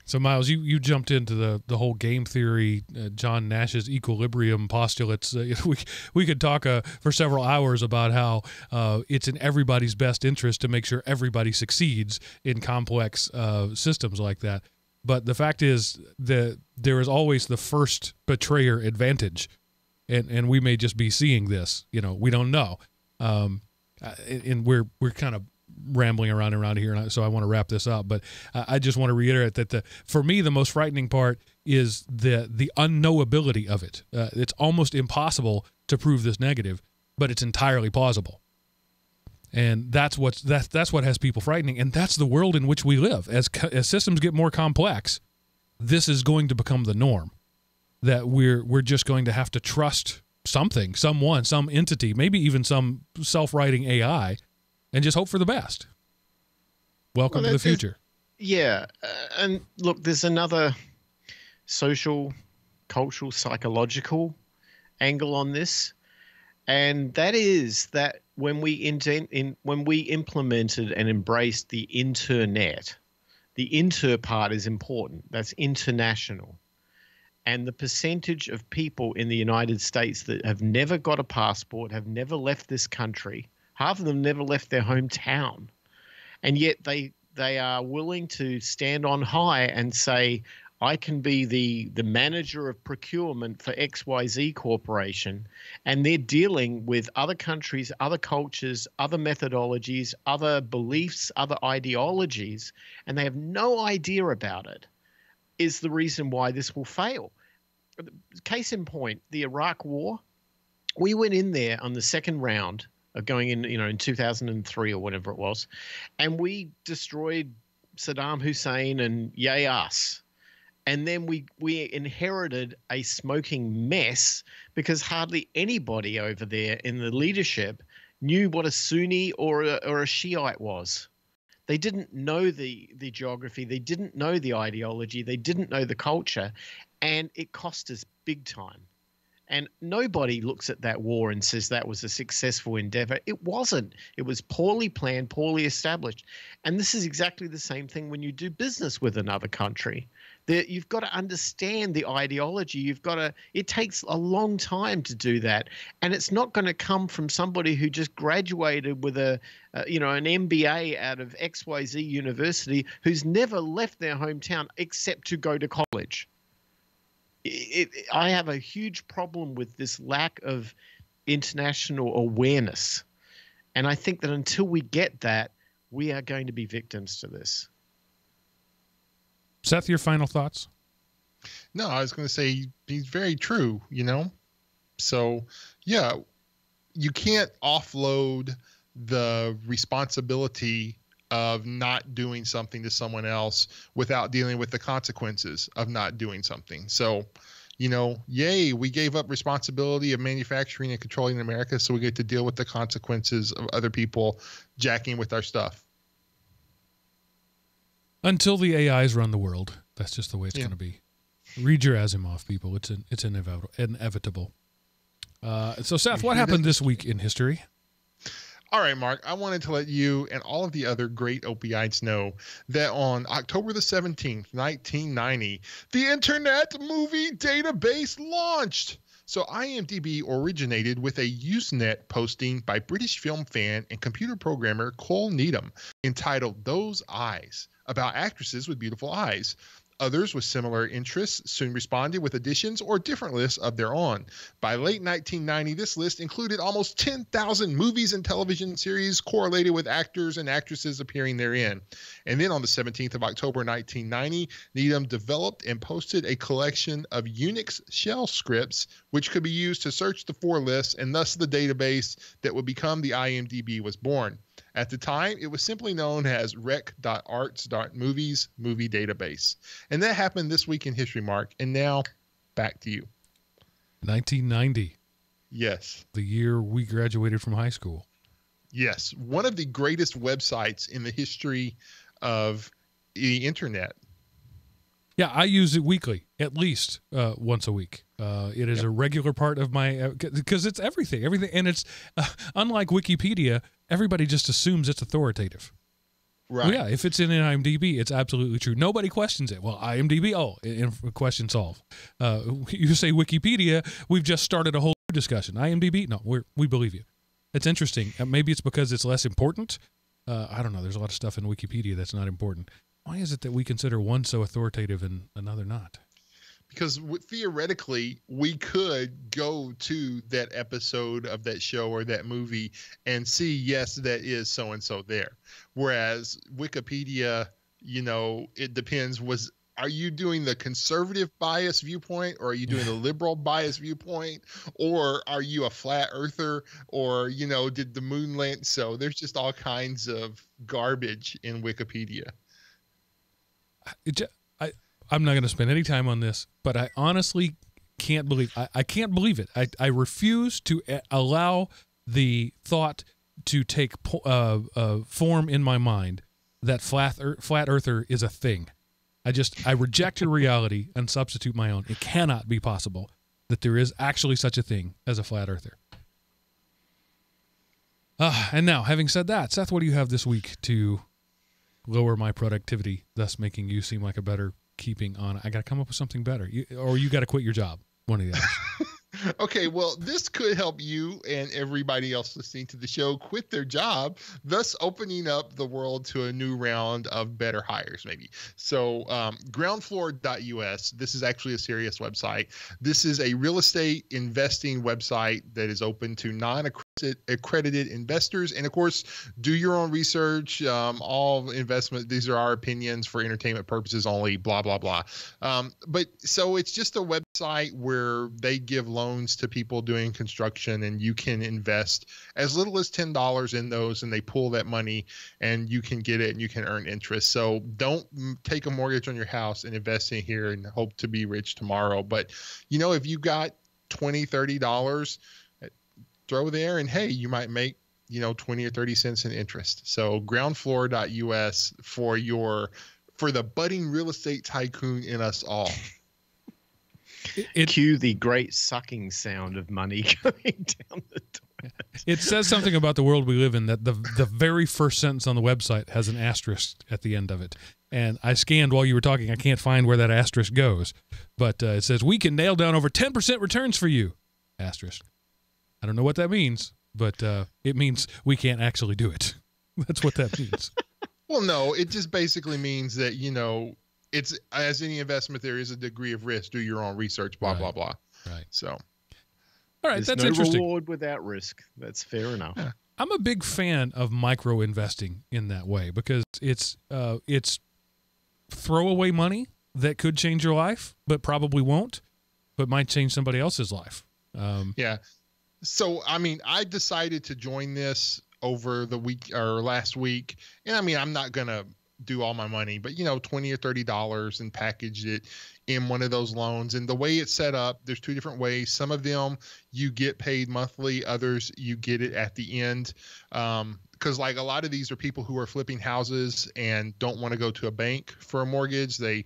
So, Miles, you jumped into the whole game theory, John Nash's equilibrium postulates. We could talk for several hours about how it's in everybody's best interest to make sure everybody succeeds in complex systems like that. But the fact is that there is always the first betrayer advantage, and we may just be seeing this. We don't know, and we're kind of rambling around here, and so I want to wrap this up. But I just want to reiterate that for me, the most frightening part is the unknowability of it. It's almost impossible to prove this negative, but it's entirely plausible, and that's what has people frightening. And that's the world in which we live. As systems get more complex, this is going to become the norm. That we're just going to have to trust something, someone, some entity, maybe even some self-writing AI, and just hope for the best. Welcome to the future. Yeah. And look, there's another social, cultural, psychological angle on this. And that is that when we implemented and embraced the internet, the inter part is important. That's international. And the percentage of people in the United States that have never got a passport, have never left this country, half of them never left their hometown, and yet they are willing to stand on high and say, I can be the manager of procurement for XYZ Corporation, and they're dealing with other countries, other cultures, other methodologies, other beliefs, other ideologies, and they have no idea about it, is the reason why this will fail. Case in point, the Iraq War, we went in there on the second round going in, in 2003 or whatever it was, and we destroyed Saddam Hussein and yay us. And then we inherited a smoking mess because hardly anybody over there in the leadership knew what a Sunni or a Shiite was. They didn't know the geography. They didn't know the ideology. They didn't know the culture. And it cost us big time. And nobody looks at that war and says that was a successful endeavor. It wasn't. It was poorly planned, poorly established. And this is exactly the same thing when you do business with another country. You've got to understand the ideology. It takes a long time to do that. And it's not going to come from somebody who just graduated with an MBA out of XYZ University who's never left their hometown except to go to college. I have a huge problem with this lack of international awareness. And I think that until we get that, we are going to be victims to this. Seth, your final thoughts? No, I was going to say he's very true, So, yeah, you can't offload the responsibility of not doing something to someone else without dealing with the consequences of not doing something. So, yay, we gave up responsibility of manufacturing and controlling in America, so we get to deal with the consequences of other people jacking with our stuff. Until the AIs run the world. That's just the way it's going to be. Read your Asimov, people. It's inevitable. So, Seth, what happened this week in history? All right, Mark, I wanted to let you and all of the other great Opieyites know that on October the 17th, 1990, the Internet Movie Database launched. So IMDb originated with a Usenet posting by British film fan and computer programmer Cole Needham entitled Those Eyes, about actresses with beautiful eyes. Others with similar interests soon responded with additions or different lists of their own. By late 1990, this list included almost 10,000 movies and television series correlated with actors and actresses appearing therein. And then on the 17th of October 1990, Needham developed and posted a collection of Unix shell scripts which could be used to search the four lists, and thus the database that would become the IMDb was born. At the time, it was simply known as rec.arts.movies movie database. And that happened this week in history, Mark. And now, back to you. 1990. Yes. The year we graduated from high school. Yes. One of the greatest websites in the history of the internet. Yeah, I use it weekly, at least once a week. It is a regular part of my, because it's everything, and it's unlike Wikipedia, everybody just assumes it's authoritative. Right. Well, yeah, if it's in an IMDb, it's absolutely true. Nobody questions it. Well, IMDb, question solved. You say Wikipedia, we've just started a whole discussion. IMDb, no, we believe you. It's interesting. Maybe it's because it's less important. I don't know. There's a lot of stuff in Wikipedia that's not important. Why is it that we consider one so authoritative and another not? Because theoretically, we could go to that episode of that show or that movie and see, yes, that is so-and-so there. Whereas Wikipedia, it depends. Are you doing the conservative bias viewpoint, or are you doing the liberal bias viewpoint, or are you a flat earther, or, did the moon land? So there's just all kinds of garbage in Wikipedia. I'm not going to spend any time on this, but I honestly can't believe I can't believe it. I refuse to allow the thought to take form in my mind that flat earther is a thing. I reject your reality and substitute my own. It cannot be possible that there is actually such a thing as a flat earther. And now, having said that, Seth, what do you have this week to lower my productivity, thus making you seem like a better keeping on? I got to come up with something better. Or you got to quit your job. One of the others. Okay, well, this could help you and everybody else listening to the show quit their job, thus opening up the world to a new round of better hires, maybe. So groundfloor.us, this is actually a serious website. This is a real estate investing website that is open to non-accredited investors. And, of course, do your own research. All investment, these are our opinions for entertainment purposes only, blah, blah, blah. But so it's just a website site where they give loans to people doing construction, and you can invest as little as $10 in those, and they pull that money and you can get it and you can earn interest. So don't take a mortgage on your house and invest in here and hope to be rich tomorrow. But if you got $20, $30, throw there, and hey, you might make 20 or 30 cents in interest. So groundfloor.us for the budding real estate tycoon in us all. Cue the great sucking sound of money going down the toilet. It says something about the world we live in that the very first sentence on the website has an asterisk at the end of it. And I scanned while you were talking. I can't find where that asterisk goes. But it says, we can nail down over 10% returns for you. Asterisk. I don't know what that means, but it means we can't actually do it. That's what that means. Well, no, it just basically means that, it's, as any investment, there is a degree of risk. Do your own research, blah, blah, blah. Right. So, all right, there's that's no interesting. reward without risk. That's fair enough. Yeah. I'm a big fan of micro investing in that way because it's throwaway money that could change your life, but probably won't, but might change somebody else's life. Yeah. So, I decided to join this over the week or last week. And I'm not going to do all my money, but $20 or $30 and package it in one of those loans. And the way it's set up, there's two different ways. Some of them you get paid monthly, others you get it at the end. Because like a lot of these are people who are flipping houses and don't want to go to a bank for a mortgage. They,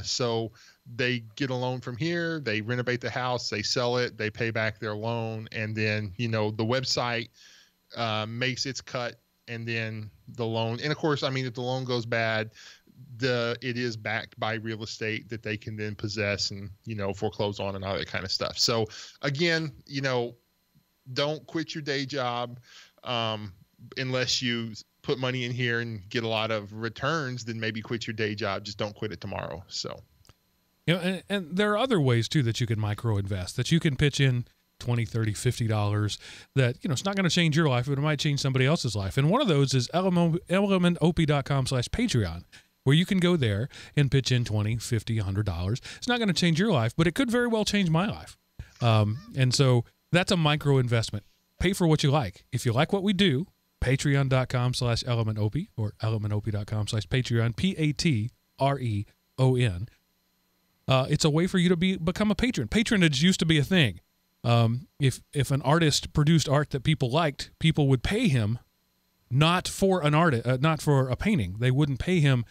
so they get a loan from here, they renovate the house, they sell it, they pay back their loan. And then, the website makes its cut, and then the loan. And of course, if the loan goes bad, it is backed by real estate that they can then possess and, foreclose on and all that kind of stuff. So again, don't quit your day job unless you put money in here and get a lot of returns, then maybe quit your day job. Just don't quit it tomorrow. So, and there are other ways too that you can micro invest, that you can pitch in $20, $30, $50 that, it's not going to change your life, but it might change somebody else's life. And one of those is elementop.com/Patreon, where you can go there and pitch in $20, $50, $100. It's not going to change your life, but it could very well change my life. And so that's a micro investment. Pay for what you like. If you like what we do, patreon.com/elementop or elementop.com/Patreon, Patreon. It's a way for you to become a patron. Patronage used to be a thing. If an artist produced art that people liked, people would pay him not for not for a painting. They wouldn't pay him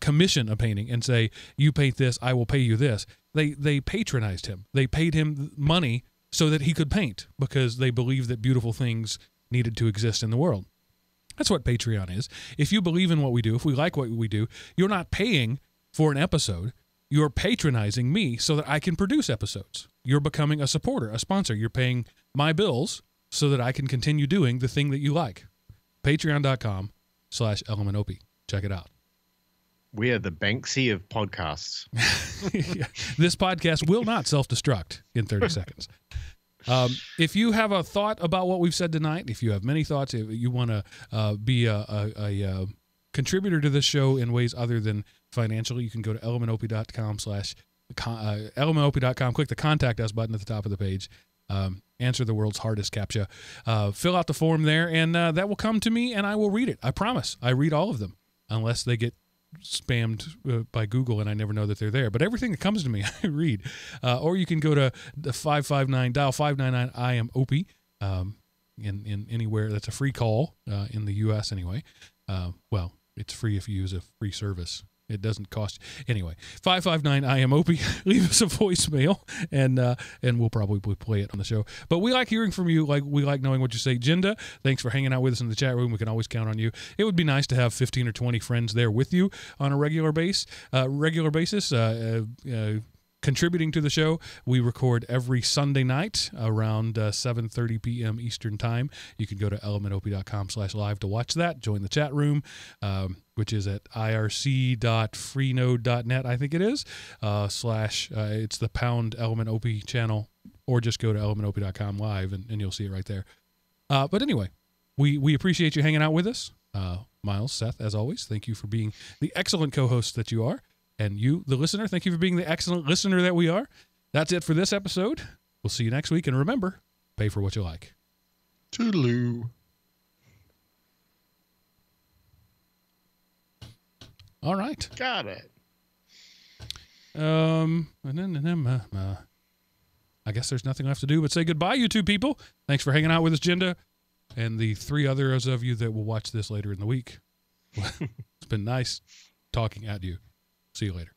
commission a painting and say, you paint this, I will pay you this. They patronized him. They paid him money so that he could paint because they believed that beautiful things needed to exist in the world. That's what Patreon is. If you believe in what we do, if we like what we do, you're not paying for an episode. You're patronizing me so that I can produce episodes. You're becoming a supporter, a sponsor. You're paying my bills so that I can continue doing the thing that you like. Patreon.com/elementop. Check it out. We are the Banksy of podcasts. This podcast will not self-destruct in 30 seconds. If you have a thought about what we've said tonight, if you have many thoughts, if you want to be a contributor to this show in ways other than financially, you can go to elementop.com, click the Contact Us button at the top of the page, answer the world's hardest CAPTCHA, fill out the form there, and that will come to me, and I will read it. I promise. I read all of them, unless they get spammed by Google and I never know that they're there. But everything that comes to me, I read. Or you can go to the 559, dial 599 I am Opie, in anywhere. That's a free call in the U.S. anyway. Well, it's free if you use a free service. It doesn't cost. Anyway, 559 I am Opie. Leave us a voicemail, and we'll probably play it on the show. But we like hearing from you. Like we like knowing what you say. Jinda, thanks for hanging out with us in the chat room. We can always count on you. It would be nice to have 15 or 20 friends there with you on a regular basis. Contributing to the show, we record every Sunday night around 7:30 p.m. Eastern Time. You can go to elementop.com/live to watch that. Join the chat room, which is at irc.freenode.net, I think it is, it's the #elementop channel, or just go to elementop.com live and you'll see it right there. But anyway, we appreciate you hanging out with us. Miles, Seth, as always, thank you for being the excellent co-host that you are. And you, the listener, thank you for being the excellent listener that we are. That's it for this episode. We'll see you next week. And remember, pay for what you like. Toodaloo. All right. Got it. I guess there's nothing left to do but say goodbye, you two people. Thanks for hanging out with us, Jinda, and the 3 others of you that will watch this later in the week. It's been nice talking at you. See you later.